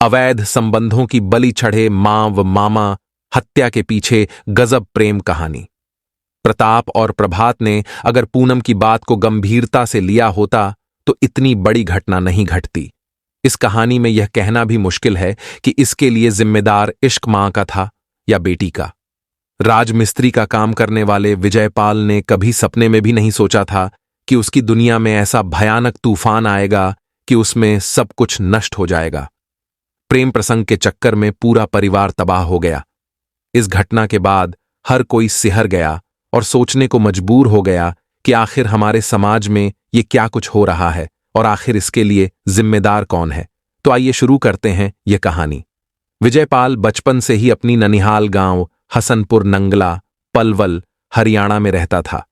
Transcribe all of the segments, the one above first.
अवैध संबंधों की बलि चढ़े मां व मामा हत्या के पीछे गजब प्रेम कहानी। प्रताप और प्रभात ने अगर पूनम की बात को गंभीरता से लिया होता तो इतनी बड़ी घटना नहीं घटती। इस कहानी में यह कहना भी मुश्किल है कि इसके लिए जिम्मेदार इश्क मां का था या बेटी का। राजमिस्त्री का काम करने वाले विजयपाल ने कभी सपने में भी नहीं सोचा था कि उसकी दुनिया में ऐसा भयानक तूफान आएगा कि उसमें सब कुछ नष्ट हो जाएगा। प्रेम प्रसंग के चक्कर में पूरा परिवार तबाह हो गया। इस घटना के बाद हर कोई सिहर गया और सोचने को मजबूर हो गया कि आखिर हमारे समाज में ये क्या कुछ हो रहा है और आखिर इसके लिए जिम्मेदार कौन है। तो आइए शुरू करते हैं ये कहानी। विजयपाल बचपन से ही अपनी ननिहाल गांव हसनपुर नंगला पलवल हरियाणा में रहता था।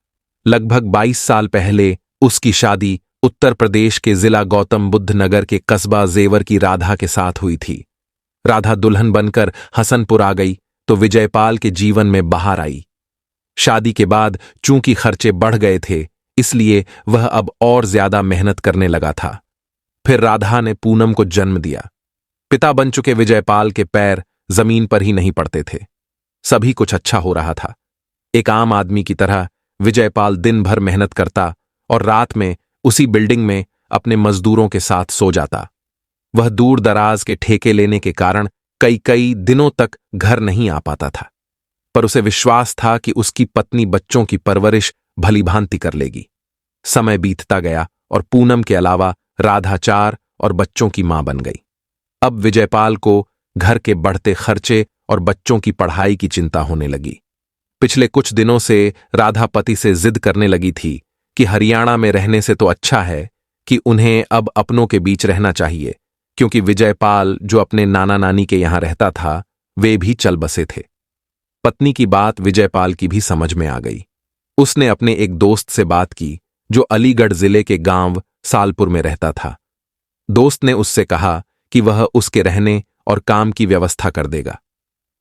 लगभग 22 साल पहले उसकी शादी उत्तर प्रदेश के जिला गौतम बुद्ध नगर के कस्बा जेवर की राधा के साथ हुई थी। राधा दुल्हन बनकर हसनपुर आ गई तो विजयपाल के जीवन में बहार आई। शादी के बाद चूंकि खर्चे बढ़ गए थे इसलिए वह अब और ज्यादा मेहनत करने लगा था। फिर राधा ने पूनम को जन्म दिया। पिता बन चुके विजयपाल के पैर जमीन पर ही नहीं पड़ते थे। सभी कुछ अच्छा हो रहा था। एक आम आदमी की तरह विजयपाल दिन भर मेहनत करता और रात में उसी बिल्डिंग में अपने मजदूरों के साथ सो जाता। वह दूर दराज के ठेके लेने के कारण कई कई दिनों तक घर नहीं आ पाता था, पर उसे विश्वास था कि उसकी पत्नी बच्चों की परवरिश भलीभांति कर लेगी। समय बीतता गया और पूनम के अलावा राधा 4 और बच्चों की मां बन गई। अब विजयपाल को घर के बढ़ते खर्चे और बच्चों की पढ़ाई की चिंता होने लगी। पिछले कुछ दिनों से राधा पति से जिद करने लगी थी कि हरियाणा में रहने से तो अच्छा है कि उन्हें अब अपनों के बीच रहना चाहिए, क्योंकि विजयपाल जो अपने नाना नानी के यहां रहता था वे भी चल बसे थे। पत्नी की बात विजयपाल की भी समझ में आ गई। उसने अपने एक दोस्त से बात की जो अलीगढ़ जिले के गांव सालपुर में रहता था। दोस्त ने उससे कहा कि वह उसके रहने और काम की व्यवस्था कर देगा।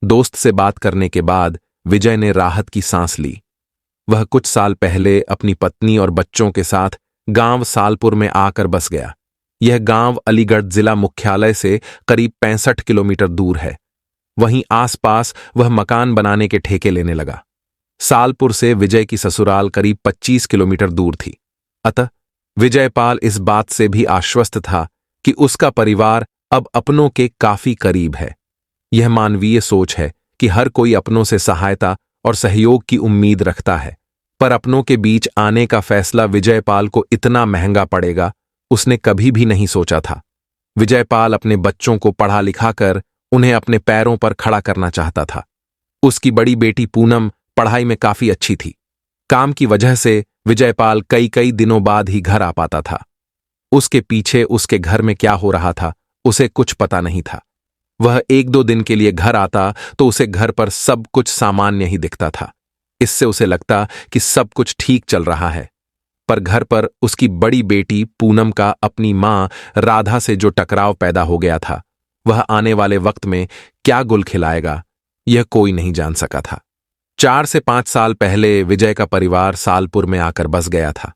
दोस्त से बात करने के बाद विजय ने राहत की सांस ली। वह कुछ साल पहले अपनी पत्नी और बच्चों के साथ गांव सालपुर में आकर बस गया। यह गांव अलीगढ़ जिला मुख्यालय से करीब 65 किलोमीटर दूर है। वहीं आसपास वह मकान बनाने के ठेके लेने लगा। सालपुर से विजय की ससुराल करीब 25 किलोमीटर दूर थी। अतः विजयपाल इस बात से भी आश्वस्त था कि उसका परिवार अब अपनों के काफी करीब है। यह मानवीय सोच है कि हर कोई अपनों से सहायता और सहयोग की उम्मीद रखता है, पर अपनों के बीच आने का फैसला विजयपाल को इतना महंगा पड़ेगा उसने कभी भी नहीं सोचा था। विजयपाल अपने बच्चों को पढ़ा लिखाकर उन्हें अपने पैरों पर खड़ा करना चाहता था। उसकी बड़ी बेटी पूनम पढ़ाई में काफी अच्छी थी। काम की वजह से विजयपाल कई कई दिनों बाद ही घर आ पाता था। उसके पीछे उसके घर में क्या हो रहा था उसे कुछ पता नहीं था। वह 1-2 दिन के लिए घर आता तो उसे घर पर सब कुछ सामान्य ही दिखता था। इससे उसे लगता कि सब कुछ ठीक चल रहा है, पर घर पर उसकी बड़ी बेटी पूनम का अपनी मां राधा से जो टकराव पैदा हो गया था वह आने वाले वक्त में क्या गुल खिलाएगा यह कोई नहीं जान सका था। 4 से 5 साल पहले विजय का परिवार सालपुर में आकर बस गया था।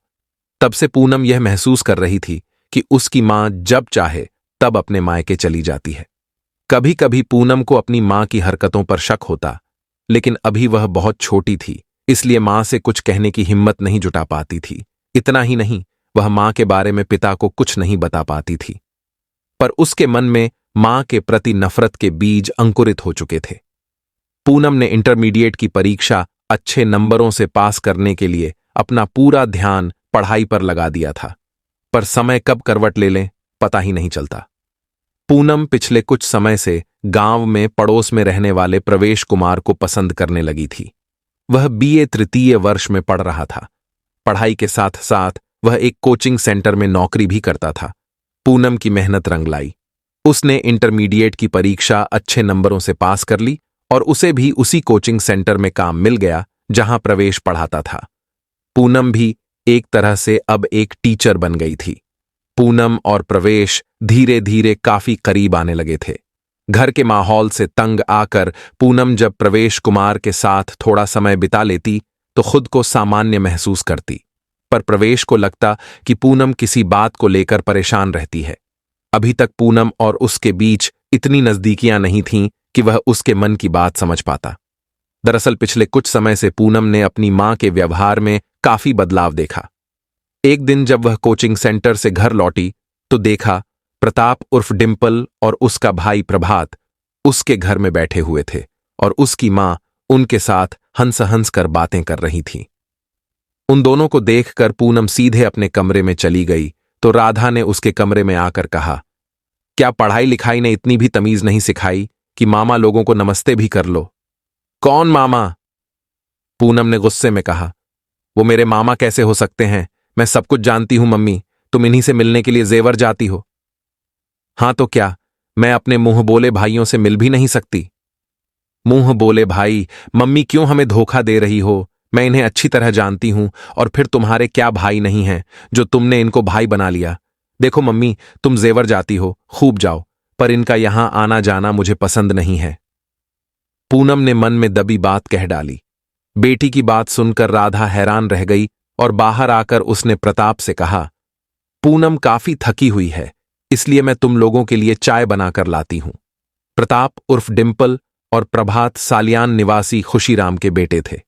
तब से पूनम यह महसूस कर रही थी कि उसकी मां जब चाहे तब अपने मायके चली जाती है। कभी कभी पूनम को अपनी मां की हरकतों पर शक होता, लेकिन अभी वह बहुत छोटी थी इसलिए मां से कुछ कहने की हिम्मत नहीं जुटा पाती थी। इतना ही नहीं, वह मां के बारे में पिता को कुछ नहीं बता पाती थी, पर उसके मन में मां के प्रति नफरत के बीज अंकुरित हो चुके थे। पूनम ने इंटरमीडिएट की परीक्षा अच्छे नंबरों से पास करने के लिए अपना पूरा ध्यान पढ़ाई पर लगा दिया था, पर समय कब करवट ले लें पता ही नहीं चलता। पूनम पिछले कुछ समय से गांव में पड़ोस में रहने वाले प्रवेश कुमार को पसंद करने लगी थी। वह बीए 3य वर्ष में पढ़ रहा था। पढ़ाई के साथ साथ वह एक कोचिंग सेंटर में नौकरी भी करता था। पूनम की मेहनत रंग लाई। उसने इंटरमीडिएट की परीक्षा अच्छे नंबरों से पास कर ली और उसे भी उसी कोचिंग सेंटर में काम मिल गया जहां प्रवेश पढ़ाता था। पूनम भी एक तरह से अब एक टीचर बन गई थी। पूनम और प्रवेश धीरे धीरे काफी करीब आने लगे थे। घर के माहौल से तंग आकर पूनम जब प्रवेश कुमार के साथ थोड़ा समय बिता लेती तो खुद को सामान्य महसूस करती, पर प्रवेश को लगता कि पूनम किसी बात को लेकर परेशान रहती है। अभी तक पूनम और उसके बीच इतनी नजदीकियां नहीं थीं कि वह उसके मन की बात समझ पाता। दरअसल पिछले कुछ समय से पूनम ने अपनी मां के व्यवहार में काफी बदलाव देखा। एक दिन जब वह कोचिंग सेंटर से घर लौटी तो देखा प्रताप उर्फ डिंपल और उसका भाई प्रभात उसके घर में बैठे हुए थे और उसकी मां उनके साथ हंस हंस कर बातें कर रही थी। उन दोनों को देखकर पूनम सीधे अपने कमरे में चली गई तो राधा ने उसके कमरे में आकर कहा, क्या पढ़ाई लिखाई ने इतनी भी तमीज नहीं सिखाई कि मामा लोगों को नमस्ते भी कर लो? कौन मामा? पूनम ने गुस्से में कहा। वो मेरे मामा कैसे हो सकते हैं? मैं सब कुछ जानती हूं मम्मी, तुम इन्हीं से मिलने के लिए जेवर जाती हो। हां तो क्या मैं अपने मुंह बोले भाइयों से मिल भी नहीं सकती? मुंह बोले भाई? मम्मी क्यों हमें धोखा दे रही हो? मैं इन्हें अच्छी तरह जानती हूं और फिर तुम्हारे क्या भाई नहीं हैं जो तुमने इनको भाई बना लिया? देखो मम्मी, तुम जेवर जाती हो, खूब जाओ, पर इनका यहां आना जाना मुझे पसंद नहीं है। पूनम ने मन में दबी बात कह डाली। बेटी की बात सुनकर राधा हैरान रह गई और बाहर आकर उसने प्रताप से कहा, पूनम काफी थकी हुई है, इसलिए मैं तुम लोगों के लिए चाय बनाकर लाती हूं। प्रताप उर्फ डिंपल और प्रभात सालियान निवासी खुशीराम के बेटे थे।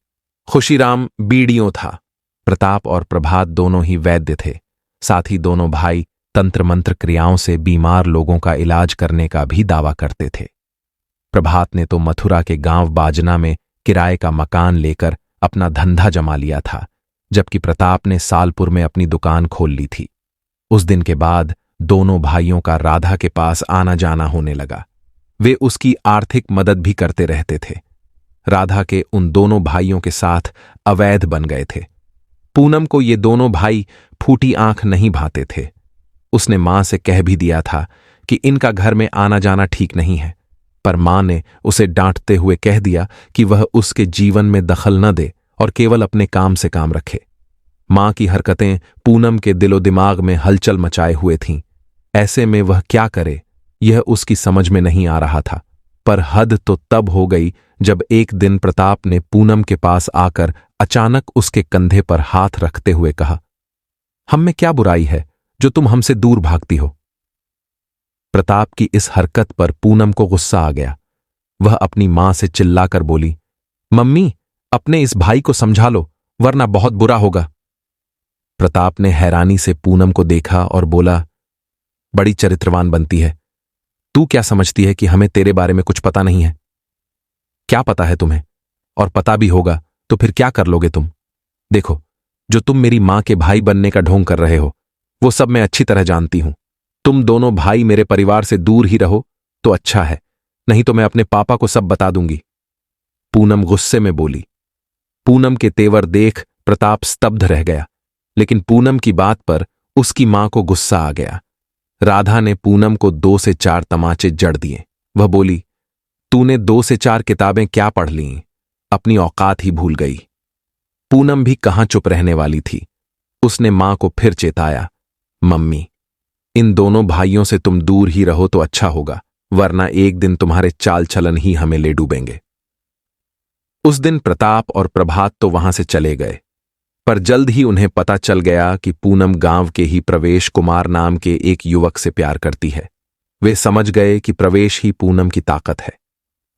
खुशीराम बीडीओ था। प्रताप और प्रभात दोनों ही वैद्य थे। साथ ही दोनों भाई तंत्र मंत्र क्रियाओं से बीमार लोगों का इलाज करने का भी दावा करते थे। प्रभात ने तो मथुरा के गांव बाजना में किराए का मकान लेकर अपना धंधा जमा लिया था, जबकि प्रताप ने सालपुर में अपनी दुकान खोल ली थी। उस दिन के बाद दोनों भाइयों का राधा के पास आना जाना होने लगा। वे उसकी आर्थिक मदद भी करते रहते थे। राधा के उन दोनों भाइयों के साथ अवैध बन गए थे। पूनम को ये दोनों भाई फूटी आंख नहीं भाते थे। उसने मां से कह भी दिया था कि इनका घर में आना जाना ठीक नहीं है, पर मां ने उसे डांटते हुए कह दिया कि वह उसके जीवन में दखल न दे और केवल अपने काम से काम रखे। मां की हरकतें पूनम के दिलो दिमाग में हलचल मचाए हुए थीं। ऐसे में वह क्या करे, यह उसकी समझ में नहीं आ रहा था। पर हद तो तब हो गई जब एक दिन प्रताप ने पूनम के पास आकर अचानक उसके कंधे पर हाथ रखते हुए कहा, हम में क्या बुराई है जो तुम हमसे दूर भागती हो? प्रताप की इस हरकत पर पूनम को गुस्सा आ गया। वह अपनी मां से चिल्लाकर बोली, मम्मी, अपने इस भाई को समझा लो, वरना बहुत बुरा होगा। प्रताप ने हैरानी से पूनम को देखा और बोला, बड़ी चरित्रवान बनती है। तू क्या समझती है कि हमें तेरे बारे में कुछ पता नहीं है? क्या पता है तुम्हें? और पता भी होगा तो फिर क्या कर लोगे तुम? देखो, जो तुम मेरी मां के भाई बनने का ढोंग कर रहे हो, वो सब मैं अच्छी तरह जानती हूं। तुम दोनों भाई मेरे परिवार से दूर ही रहो तो अच्छा है, नहीं तो मैं अपने पापा को सब बता दूंगी। पूनम गुस्से में बोली। पूनम के तेवर देख प्रताप स्तब्ध रह गया, लेकिन पूनम की बात पर उसकी मां को गुस्सा आ गया। राधा ने पूनम को 2 से 4 तमाचे जड़ दिए। वह बोली, तूने 2 से 4 किताबें क्या पढ़ लीं? अपनी औकात ही भूल गई। पूनम भी कहां चुप रहने वाली थी। उसने मां को फिर चेताया, मम्मी, इन दोनों भाइयों से तुम दूर ही रहो तो अच्छा होगा, वरना एक दिन तुम्हारे चाल चलन ही हमें ले डूबेंगे। उस दिन प्रताप और प्रभात तो वहां से चले गए, पर जल्द ही उन्हें पता चल गया कि पूनम गांव के ही प्रवेश कुमार नाम के एक युवक से प्यार करती है। वे समझ गए कि प्रवेश ही पूनम की ताकत है।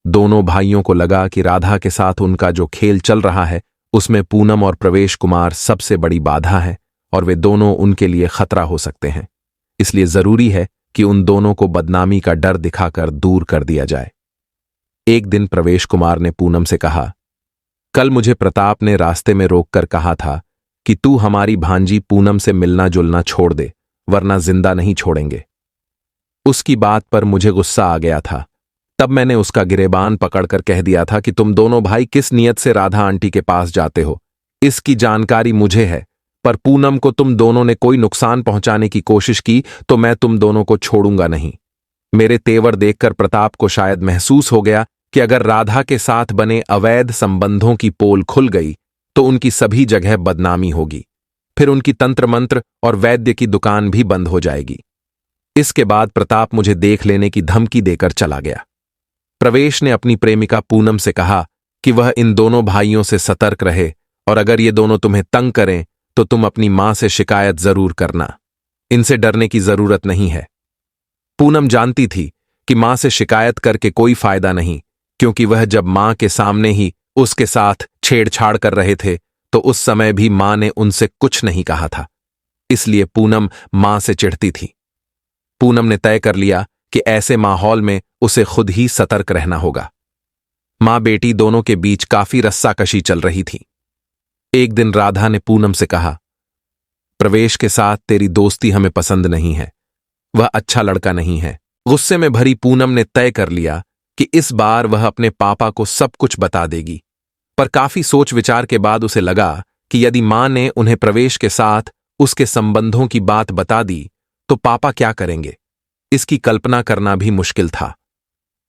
दोनों भाइयों को लगा कि राधा के साथ उनका जो खेल चल रहा है उसमें पूनम और प्रवेश कुमार सबसे बड़ी बाधा है और वे दोनों उनके लिए खतरा हो सकते हैं। इसलिए जरूरी है कि उन दोनों को बदनामी का डर दिखाकर दूर कर दिया जाए। एक दिन प्रवेश कुमार ने पूनम से कहा, कल मुझे प्रताप ने रास्ते में रोककर कहा था कि तू हमारी भांजी पूनम से मिलना जुलना छोड़ दे, वरना जिंदा नहीं छोड़ेंगे। उसकी बात पर मुझे गुस्सा आ गया था। तब मैंने उसका गिरेबान पकड़कर कह दिया था कि तुम दोनों भाई किस नियत से राधा आंटी के पास जाते हो, इसकी जानकारी मुझे है, पर पूनम को तुम दोनों ने कोई नुकसान पहुंचाने की कोशिश की तो मैं तुम दोनों को छोड़ूंगा नहीं। मेरे तेवर देखकर प्रताप को शायद महसूस हो गया कि अगर राधा के साथ बने अवैध संबंधों की पोल खुल गई तो उनकी सभी जगह बदनामी होगी, फिर उनकी तंत्र मंत्र और वैद्य की दुकान भी बंद हो जाएगी। इसके बाद प्रताप मुझे देख लेने की धमकी देकर चला गया। प्रवेश ने अपनी प्रेमिका पूनम से कहा कि वह इन दोनों भाइयों से सतर्क रहे और अगर ये दोनों तुम्हें तंग करें तो तुम अपनी मां से शिकायत जरूर करना। इनसे डरने की जरूरत नहीं है। पूनम जानती थी कि मां से शिकायत करके कोई फायदा नहीं, क्योंकि वह जब मां के सामने ही उसके साथ छेड़छाड़ कर रहे थे तो उस समय भी मां ने उनसे कुछ नहीं कहा था। इसलिए पूनम मां से चिढ़ती थी। पूनम ने तय कर लिया कि ऐसे माहौल में उसे खुद ही सतर्क रहना होगा। मां बेटी दोनों के बीच काफी रस्साकशी चल रही थी। एक दिन राधा ने पूनम से कहा, प्रवेश के साथ तेरी दोस्ती हमें पसंद नहीं है, वह अच्छा लड़का नहीं है। गुस्से में भरी पूनम ने तय कर लिया कि इस बार वह अपने पापा को सब कुछ बता देगी। पर काफी सोच विचार के बाद उसे लगा कि यदि मां ने उन्हें प्रवेश के साथ उसके संबंधों की बात बता दी तो पापा क्या करेंगे, इसकी कल्पना करना भी मुश्किल था।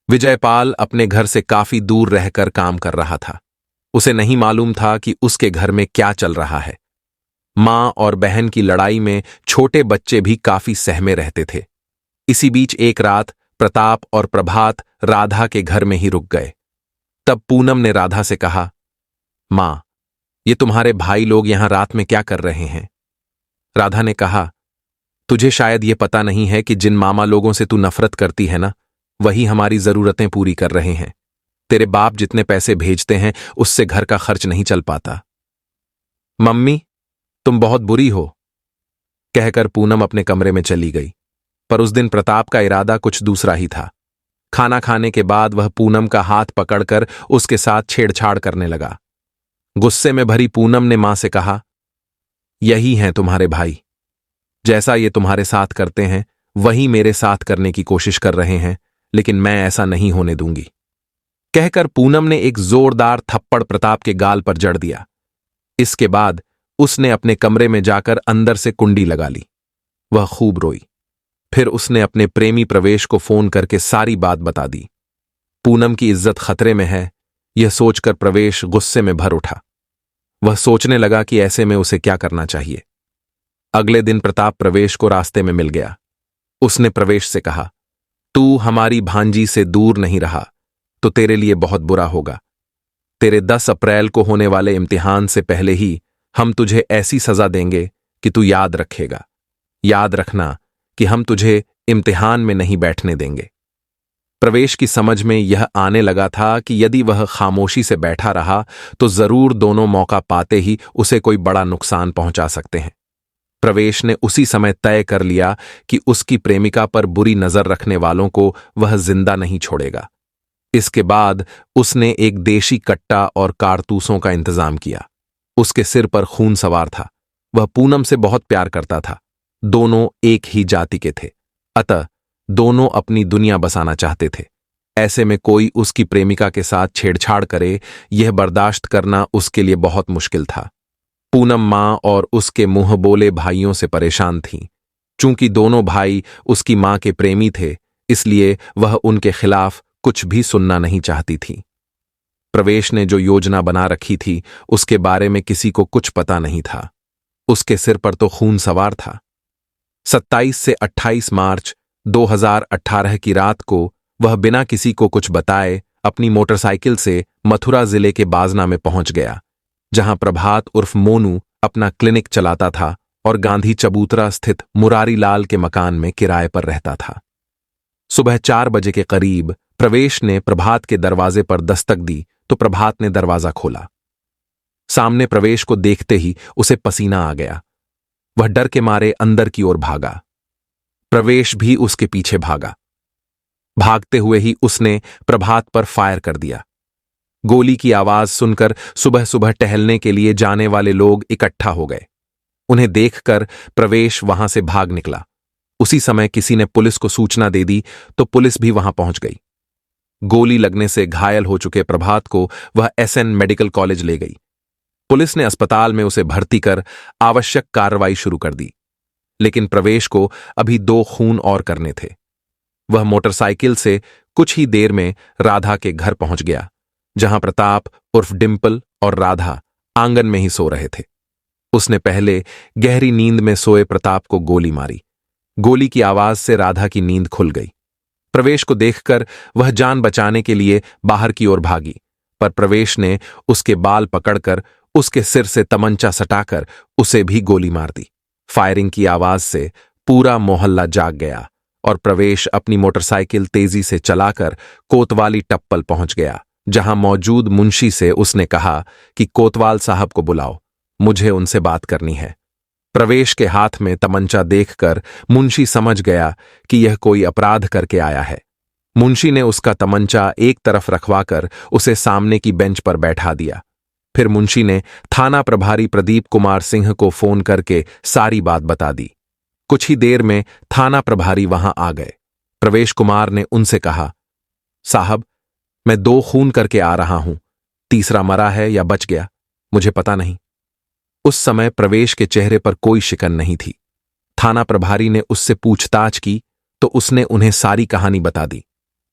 विजयपाल अपने घर से काफी दूर रहकर काम कर रहा था। उसे नहीं मालूम था कि उसके घर में क्या चल रहा है। मां और बहन की लड़ाई में छोटे बच्चे भी काफी सहमे रहते थे। इसी बीच एक रात प्रताप और प्रभात राधा के घर में ही रुक गए। तब पूनम ने राधा से कहा, मां, ये तुम्हारे भाई लोग यहां रात में क्या कर रहे हैं? राधा ने कहा, तुझे शायद ये पता नहीं है कि जिन मामा लोगों से तू नफरत करती है ना, वही हमारी जरूरतें पूरी कर रहे हैं। तेरे बाप जितने पैसे भेजते हैं उससे घर का खर्च नहीं चल पाता। मम्मी, तुम बहुत बुरी हो, कहकर पूनम अपने कमरे में चली गई। पर उस दिन प्रताप का इरादा कुछ दूसरा ही था। खाना खाने के बाद वह पूनम का हाथ पकड़कर उसके साथ छेड़छाड़ करने लगा। गुस्से में भरी पूनम ने मां से कहा, यही हैं तुम्हारे भाई, जैसा ये तुम्हारे साथ करते हैं वही मेरे साथ करने की कोशिश कर रहे हैं, लेकिन मैं ऐसा नहीं होने दूंगी। कहकर पूनम ने एक जोरदार थप्पड़ प्रताप के गाल पर जड़ दिया। इसके बाद उसने अपने कमरे में जाकर अंदर से कुंडी लगा ली। वह खूब रोई। फिर उसने अपने प्रेमी प्रवेश को फोन करके सारी बात बता दी। पूनम की इज्जत खतरे में है, यह सोचकर प्रवेश गुस्से में भर उठा। वह सोचने लगा कि ऐसे में उसे क्या करना चाहिए। अगले दिन प्रताप प्रवेश को रास्ते में मिल गया। उसने प्रवेश से कहा, तू हमारी भांजी से दूर नहीं रहा तो तेरे लिए बहुत बुरा होगा। तेरे 10 अप्रैल को होने वाले इम्तिहान से पहले ही हम तुझे ऐसी सजा देंगे कि तू याद रखेगा। याद रखना कि हम तुझे इम्तिहान में नहीं बैठने देंगे। प्रवेश की समझ में यह आने लगा था कि यदि वह खामोशी से बैठा रहा तो जरूर दोनों मौका पाते ही उसे कोई बड़ा नुकसान पहुंचा सकते हैं। प्रवेश ने उसी समय तय कर लिया कि उसकी प्रेमिका पर बुरी नजर रखने वालों को वह जिंदा नहीं छोड़ेगा। इसके बाद उसने एक देशी कट्टा और कारतूसों का इंतजाम किया। उसके सिर पर खून सवार था। वह पूनम से बहुत प्यार करता था। दोनों एक ही जाति के थे, अतः दोनों अपनी दुनिया बसाना चाहते थे। ऐसे में कोई उसकी प्रेमिका के साथ छेड़छाड़ करे, यह बर्दाश्त करना उसके लिए बहुत मुश्किल था। पूनम मां और उसके मुंह बोले भाइयों से परेशान थी। चूंकि दोनों भाई उसकी मां के प्रेमी थे, इसलिए वह उनके खिलाफ कुछ भी सुनना नहीं चाहती थी। प्रवेश ने जो योजना बना रखी थी उसके बारे में किसी को कुछ पता नहीं था। उसके सिर पर तो खून सवार था। 27 से 28 मार्च 2018 की रात को वह बिना किसी को कुछ बताए अपनी मोटरसाइकिल से मथुरा जिले के बाजना में पहुंच गया, जहां प्रभात उर्फ मोनू अपना क्लिनिक चलाता था और गांधी चबूतरा स्थित मुरारी लाल के मकान में किराए पर रहता था। सुबह 4 बजे के करीब प्रवेश ने प्रभात के दरवाजे पर दस्तक दी तो प्रभात ने दरवाजा खोला। सामने प्रवेश को देखते ही उसे पसीना आ गया। वह डर के मारे अंदर की ओर भागा। प्रवेश भी उसके पीछे भागा। भागते हुए ही उसने प्रभात पर फायर कर दिया। गोली की आवाज सुनकर सुबह सुबह टहलने के लिए जाने वाले लोग इकट्ठा हो गए। उन्हें देखकर प्रवेश वहां से भाग निकला। उसी समय किसी ने पुलिस को सूचना दे दी तो पुलिस भी वहां पहुंच गई। गोली लगने से घायल हो चुके प्रभात को वह एसएन मेडिकल कॉलेज ले गई। पुलिस ने अस्पताल में उसे भर्ती कर आवश्यक कार्रवाई शुरू कर दी, लेकिन प्रवेश को अभी 2 खून और करने थे। वह मोटरसाइकिल से कुछ ही देर में राधा के घर पहुंच गया, जहां प्रताप उर्फ डिंपल और राधा आंगन में ही सो रहे थे। उसने पहले गहरी नींद में सोए प्रताप को गोली मारी। गोली की आवाज से राधा की नींद खुल गई। प्रवेश को देखकर वह जान बचाने के लिए बाहर की ओर भागी, पर प्रवेश ने उसके बाल पकड़कर उसके सिर से तमंचा सटाकर उसे भी गोली मार दी। फायरिंग की आवाज से पूरा मोहल्ला जाग गया और प्रवेश अपनी मोटरसाइकिल तेजी से चलाकर कोतवाली टप्पल पहुंच गया, जहां मौजूद मुंशी से उसने कहा कि कोतवाल साहब को बुलाओ, मुझे उनसे बात करनी है। प्रवेश के हाथ में तमंचा देखकर मुंशी समझ गया कि यह कोई अपराध करके आया है। मुंशी ने उसका तमंचा एक तरफ रखवाकर उसे सामने की बेंच पर बैठा दिया। फिर मुंशी ने थाना प्रभारी प्रदीप कुमार सिंह को फोन करके सारी बात बता दी। कुछ ही देर में थाना प्रभारी वहां आ गए। प्रवेश कुमार ने उनसे कहा, साहब, मैं 2 खून करके आ रहा हूं, तीसरा मरा है या बच गया, मुझे पता नहीं। उस समय प्रवेश के चेहरे पर कोई शिकन नहीं थी। थाना प्रभारी ने उससे पूछताछ की तो उसने उन्हें सारी कहानी बता दी।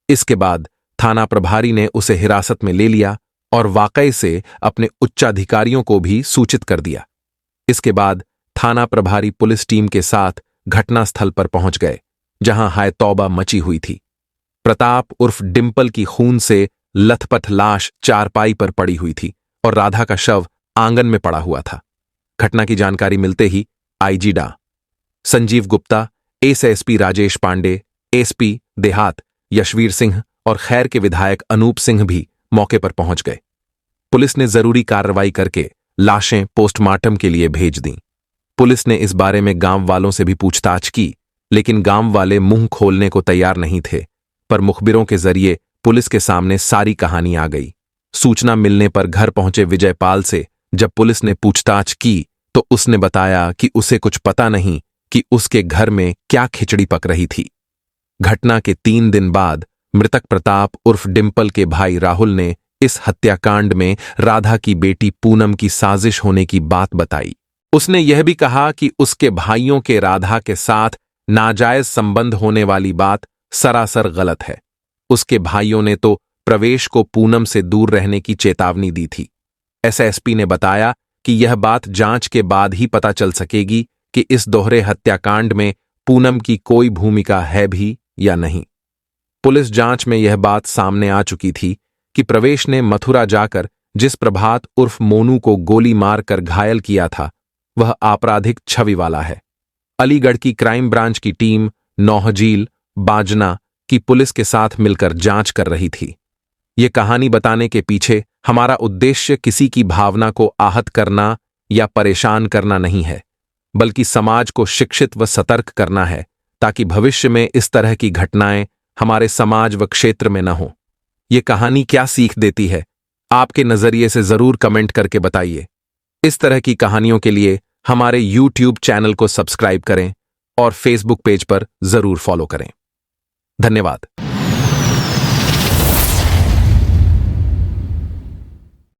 इसके बाद थाना प्रभारी ने उसे हिरासत में ले लिया और वाकई से अपने उच्चाधिकारियों को भी सूचित कर दिया। इसके बाद थाना प्रभारी पुलिस टीम के साथ घटनास्थल पर पहुंच गए, जहां हाय तौबा मची हुई थी। प्रताप उर्फ डिंपल की खून से लथपथ लाश चारपाई पर पड़ी हुई थी और राधा का शव आंगन में पड़ा हुआ था। घटना की जानकारी मिलते ही आईजी डा संजीव गुप्ता, एसएसपी राजेश पांडे, एसपी देहात यशवीर सिंह और खैर के विधायक अनूप सिंह भी मौके पर पहुंच गए। पुलिस ने जरूरी कार्रवाई करके लाशें पोस्टमार्टम के लिए भेज दी। पुलिस ने इस बारे में गांव वालों से भी पूछताछ की, लेकिन गांव वाले मुंह खोलने को तैयार नहीं थे। पर मुखबिरों के जरिए पुलिस के सामने सारी कहानी आ गई। सूचना मिलने पर घर पहुंचे विजयपाल से जब पुलिस ने पूछताछ की तो उसने बताया कि उसे कुछ पता नहीं कि उसके घर में क्या खिचड़ी पक रही थी। घटना के 3 दिन बाद मृतक प्रताप उर्फ डिंपल के भाई राहुल ने इस हत्याकांड में राधा की बेटी पूनम की साजिश होने की बात बताई। उसने यह भी कहा कि उसके भाइयों के राधा के साथ नाजायज संबंध होने वाली बात सरासर गलत है। उसके भाइयों ने तो प्रवेश को पूनम से दूर रहने की चेतावनी दी थी। एसएसपी ने बताया कि यह बात जांच के बाद ही पता चल सकेगी कि इस दोहरे हत्याकांड में पूनम की कोई भूमिका है भी या नहीं। पुलिस जांच में यह बात सामने आ चुकी थी कि प्रवेश ने मथुरा जाकर जिस प्रभात उर्फ मोनू को गोली मारकर घायल किया था, वह आपराधिक छवि वाला है। अलीगढ़ की क्राइम ब्रांच की टीम नौहजील, बाजना की पुलिस के साथ मिलकर जांच कर रही थी। ये कहानी बताने के पीछे हमारा उद्देश्य किसी की भावना को आहत करना या परेशान करना नहीं है, बल्कि समाज को शिक्षित व सतर्क करना है, ताकि भविष्य में इस तरह की घटनाएं हमारे समाज व क्षेत्र में न हो। ये कहानी क्या सीख देती है, आपके नजरिए से जरूर कमेंट करके बताइए। इस तरह की कहानियों के लिए हमारे YouTube चैनल को सब्सक्राइब करें और Facebook पेज पर जरूर फॉलो करें। धन्यवाद।